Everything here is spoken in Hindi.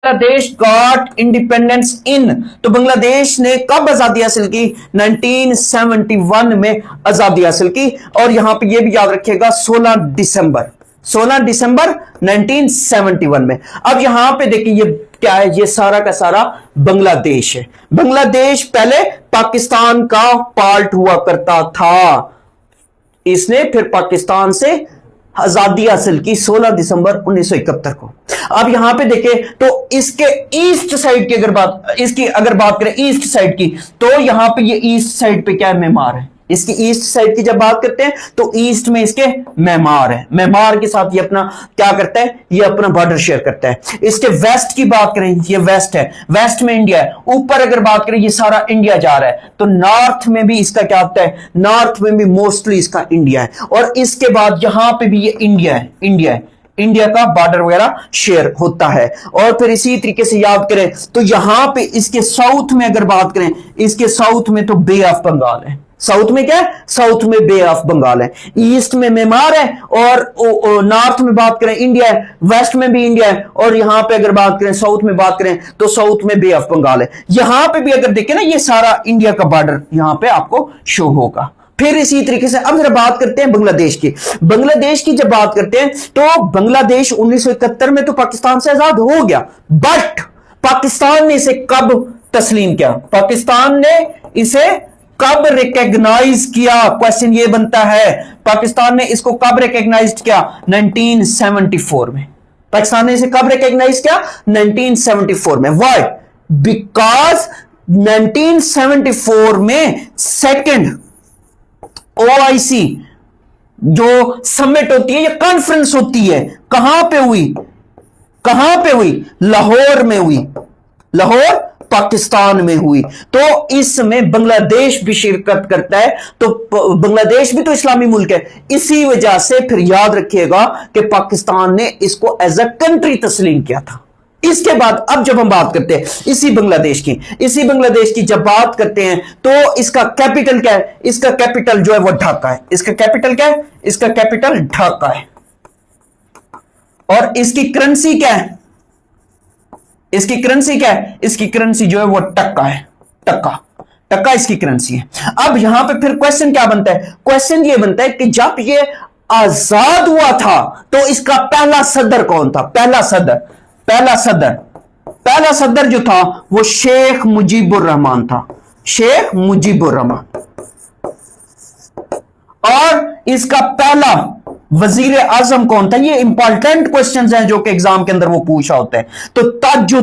बांग्लादेश गॉट इंडिपेंडेंस इन, तो बांग्लादेश ने कब आजादी हासिल की? 1971 में आजादी हासिल की। और यहां पे ये भी याद रखिएगा 16 दिसंबर 1971 में। अब यहां पे देखिए ये क्या है, ये सारा का सारा बांग्लादेश है। बांग्लादेश पहले पाकिस्तान का पार्ट हुआ करता था, इसने फिर पाकिस्तान से आजादी हासिल की 16 दिसंबर 1971 को। अब यहां पे देखें तो इसके ईस्ट साइड की अगर बात करें ईस्ट साइड की, तो यहां पे ये ईस्ट साइड पे क्या है? म्यांमार है। इसकी ईस्ट साइड की जब बात करते हैं तो ईस्ट में इसके म्यांमार है। म्यांमार के साथ ये अपना क्या करता है? ये अपना बॉर्डर शेयर करता है। इसके वेस्ट की बात करें, ये वेस्ट है, वेस्ट में इंडिया है। ऊपर अगर बात करें ये सारा इंडिया जा रहा है, तो नॉर्थ में भी इसका क्या होता है? नॉर्थ में भी मोस्टली इसका इंडिया है। और इसके बाद यहां पे भी ये इंडिया है, इंडिया का बॉर्डर वगैरह शेयर होता है। और फिर इसी तरीके से याद करें तो यहां पे इसके साउथ में अगर बात करें, इसके साउथ में तो बे ऑफ बंगाल है। साउथ में क्या है? साउथ में बे ऑफ बंगाल है। ईस्ट में म्यांमार है और नॉर्थ में बात करें इंडिया है, वेस्ट में भी इंडिया है। और यहां पे अगर बात करें साउथ में बात करें तो साउथ में बे ऑफ बंगाल है। यहां पे भी अगर देखें ना, ये सारा इंडिया का बॉर्डर यहां पे आपको शो होगा। फिर इसी तरीके से अब जरा बात करते हैं बांग्लादेश की। बांग्लादेश की जब बात करते हैं तो बांग्लादेश 1971 में तो पाकिस्तान से आजाद हो गया, बट पाकिस्तान ने इसे कब तस्लीम किया? पाकिस्तान ने इसे कब रिकॉग्नाइज किया? क्वेश्चन ये बनता है, पाकिस्तान ने इसको कब रिकॉग्नाइज किया? 1974 में। पाकिस्तान ने इसे कब रिकॉग्नाइज किया? 1974 में। व्हाई? बिकॉज 1974 में सेकंड OIC जो समिट होती है या कॉन्फ्रेंस होती है, कहां पे हुई? लाहौर में हुई, लाहौर पाकिस्तान में हुई। तो इसमें बांग्लादेश भी शिरकत करता है, तो बांग्लादेश भी तो इस्लामी मुल्क है। इसी वजह से फिर याद रखिएगा कि पाकिस्तान ने इसको एज अ कंट्री तस्लीम किया था। इसके बाद अब जब हम बात करते हैं इसी बांग्लादेश की जब बात करते हैं तो इसका कैपिटल क्या है? इसका कैपिटल जो है वो ढाका है। इसका कैपिटल क्या है? इसका कैपिटल ढाका है। और इसकी करेंसी क्या है? इसकी करेंसी जो है वो टक्का है। टक्का इसकी करेंसी है। अब यहां पे फिर क्वेश्चन क्या बनता है? क्वेश्चन ये बनता है कि जब ये आजाद हुआ था तो इसका पहला सदर कौन था? पहला सदर जो था वो शेख मुजीबुर रहमान था। शेख मुजीबुर रहमान। और इसका पहला वजीर आजम कौन था? ये इंपॉर्टेंट क्वेश्चंस हैं जो कि एग्जाम के अंदर वो पूछा होता है। तो ताजुद्दीन